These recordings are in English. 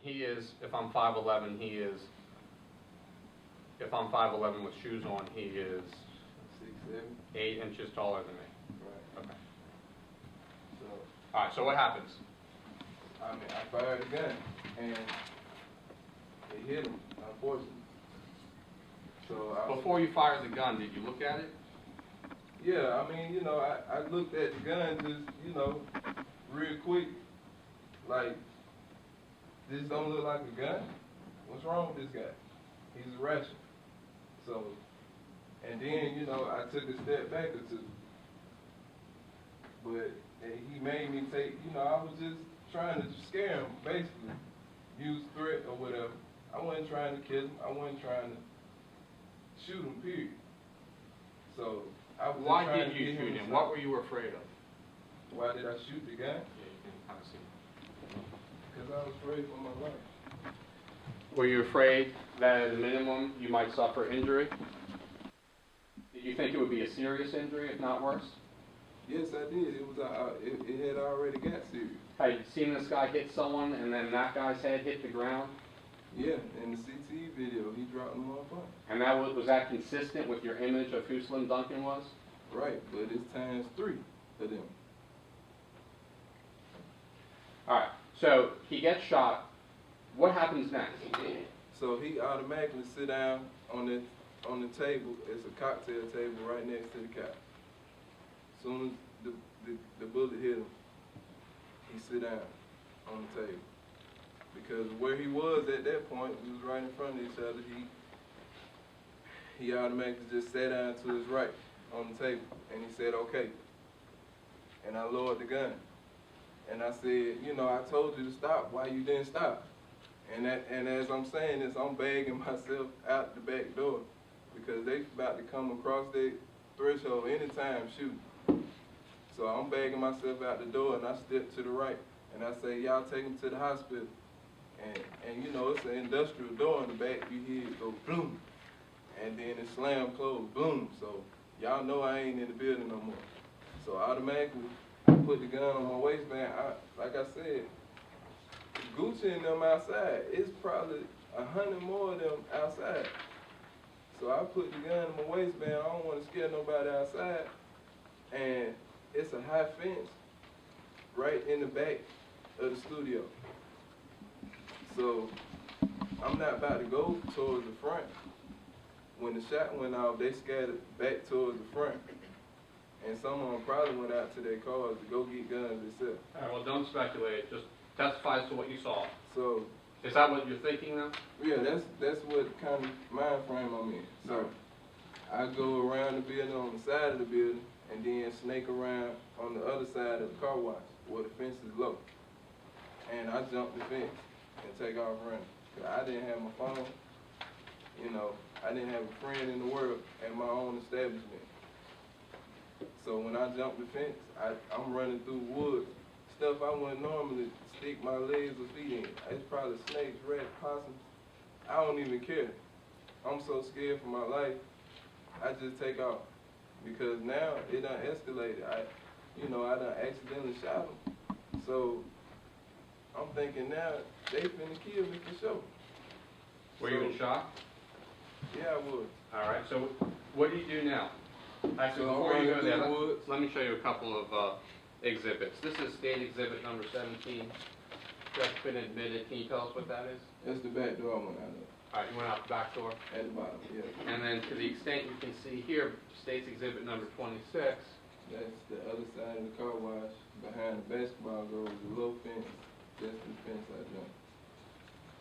He is, if I'm 5'11", he is, if I'm 5'11" with shoes on, he is 6'7". 8 inches taller than me. Right. Okay. So, All right, so what happens? I mean, I fired the gun, and it hit him, unfortunately. So Before you fired the gun, did you look at it? Yeah, I mean, you know, I looked at the gun just, you know, real quick. Like, this don't look like a gun. What's wrong with this guy? He's irrational. So, and then, you know, I took a step back or two. But he made me take, you know, I was just trying to scare him, basically. Use threat or whatever. I wasn't trying to kill him. I wasn't trying to shoot him, period. So, I was Why trying did to you get shoot him? him? What were you afraid of? Why did I shoot the guy? Yeah, you can kind of see. Because I was afraid for my life. Were you afraid that at a minimum you might suffer injury? Did you think it would be a serious injury, if not worse? Yes, I did. It was. It had already got serious. Had you seen this guy hit someone and then that guy's head hit the ground? Yeah, in the CTE video, he dropped him off. And that was that consistent with your image of who Slim Duncan was? Right, but it's times 3 of them. All right, so he gets shot. What happens next? So he automatically sit down on the table. It's a cocktail table right next to the couch. As soon as the bullet hit him, he sit down on the table. Because where he was at that point, we was right in front of each other. He automatically just sat down to his right on the table, and he said, "Okay." And I lowered the gun, and I said, "You know, I told you to stop. Why you didn't stop?" And as I'm saying this, I'm bagging myself out the back door because they about to come across their threshold anytime shooting. So I'm bagging myself out the door, and I step to the right, and I say, "Y'all take him to the hospital." And you know, it's an industrial door in the back. You hear it go boom, and then it slam closed, boom. So y'all know I ain't in the building no more. So automatically, I put the gun on my waistband. Like I said, Gucci and them outside. It's probably 100 more of them outside. So I put the gun in my waistband. I don't want to scare nobody outside. And it's a high fence right in the back of the studio. So I'm not about to go towards the front. When the shot went off, they scattered back towards the front. And some of them probably went out to their cars to go get guns themselves. All right, well, don't speculate. Just testify to what you saw. So, is that what you're thinking now? Yeah, that's what kind of mind frame I'm in. So I go around the building on the side of the building and then snake around on the other side of the car wash where the fence is low. And I jump the fence and take off running. 'Cause I didn't have my phone. You know, I didn't have a friend in the world at my own establishment. So when I jump the fence, I'm running through woods. Stuff I wouldn't normally stick my legs or feet in. It's probably snakes, rats, possums. I don't even care. I'm so scared for my life, I just take off. Because now it done escalated. I done accidentally shot him. So I'm thinking now they finna kill me for sure. Were you in shock? Yeah, I was. All right, so what do you do now? Actually, So before you go there, the let me show you a couple of exhibits. This is state exhibit number 17. Just been admitted. Can you tell us what that is? That's the back door I went out of. All right, you went out the back door. At the bottom, yeah. And then to the extent you can see here, state's exhibit number 26. That's the other side of the car wash. Behind the basketball goes the low fence. That's the fence I jumped.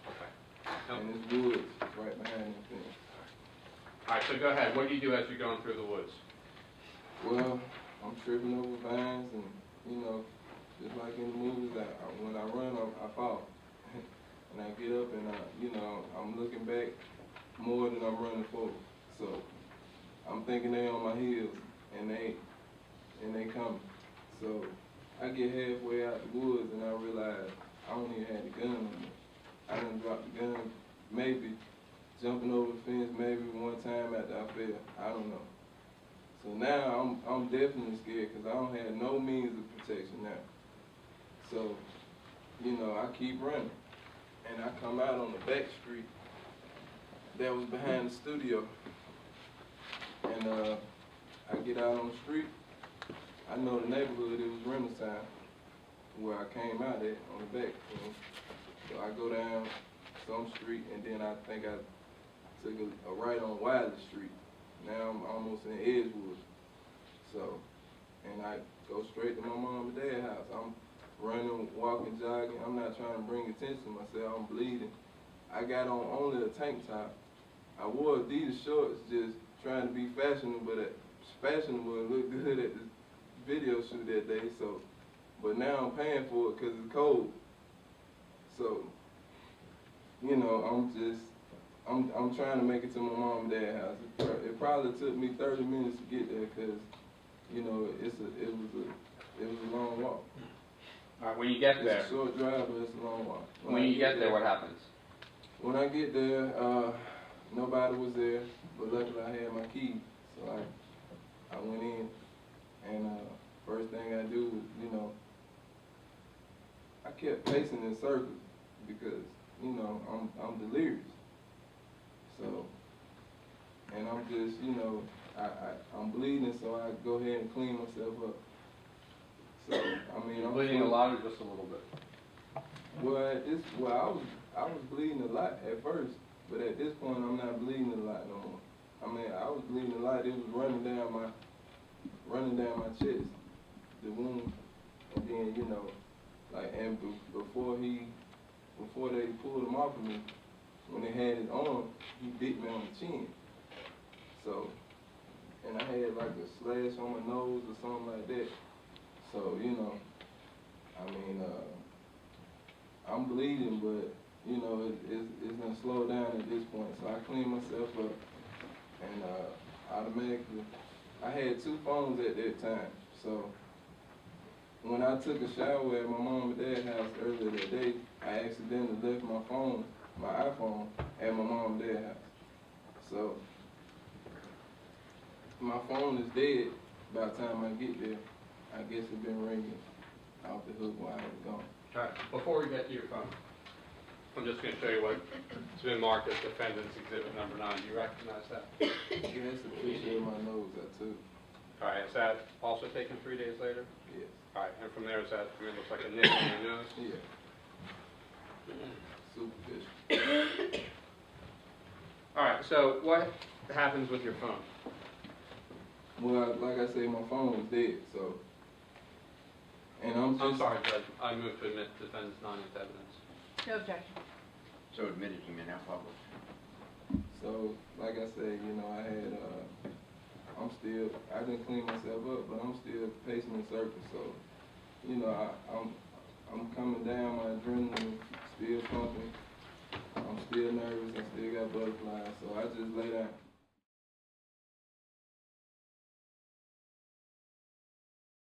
Okay. And it's woods right behind the fence. All right, so go ahead. What do you do as you're going through the woods? Well, I'm tripping over vines and, you know, just like in the movies, when I run, I fall. And I get up and, I'm looking back more than I'm running forward. So I'm thinking they on my heels and they coming. So I get halfway out the woods and I realize I don't even have the gun on me. I done dropped the gun, maybe jumping over the fence, maybe one time after I fell. I don't know. So now I'm definitely scared because I don't have no means of protection now. So, I keep running. and I come out on the back street that was behind the studio. And I get out on the street. I know the neighborhood, it was Renaissance, where I came out at on the back. You know? So I go down some street, and then I think I took a right on Wiley Street. Now I'm almost in Edgewood. So, and I go straight to my mom and dad's house. I'm running, walking, jogging. I'm not trying to bring attention to myself. I'm bleeding. I got on only a tank top. I wore Adidas shorts, just trying to be fashionable, and look good at the video shoot that day. So, but now I'm paying for it because it's cold. So, you know, I'm trying to make it to my mom and dad's house. It probably took me 30 minutes to get there because, you know, it was a long walk. All right, when you get there. It's a short drive, but it's a long walk. When you get there, what happens? When I get there, nobody was there, but luckily I had my key, so I went in, and first thing I do, you know, I kept pacing in circles because, you know, I'm delirious. So, and I'm just, you know, I'm bleeding, so I go ahead and clean myself up. So, I mean, I'm bleeding a lot or just a little bit? Well, I was bleeding a lot at first, but at this point, I'm not bleeding a lot no more. I mean, I was bleeding a lot. It was running down my chest, the wound, and then, you know, like, and before they pulled him off of me, when they had his arm, he bit me on the chin. So, and I had like a slash on my nose or something like that. So, you know, I mean, I'm bleeding, but, you know, it's gonna slow down at this point. So I cleaned myself up, and automatically, I had 2 phones at that time. So when I took a shower at my mom and dad's house earlier that day, I accidentally left my phone, my iPhone, at my mom and dad's house. So my phone is dead by the time I get there. I guess it's been ringing off the hook while I was gone. All right, before we get to your phone, I'm just going to show you what's been marked as Defendant's Exhibit Number 9. Do you recognize that? Yeah, it's a picture of my nose I took. All right, is that also taken 3 days later? Yes. All right, and from there, is that, I mean, it looks like a nick on your nose? Yeah. Superficial. All right, so what happens with your phone? Well, like I said, my phone was dead, so. And I'm sorry, Judge. I move to admit defendant's non-use evidence. No objection. So admitted, you may now publish. So, like I said, you know, I had, I didn't clean myself up, but I'm still pacing in circles. So, you know, I'm coming down, my adrenaline still pumping. I'm still nervous, I still got butterflies, so I just lay down.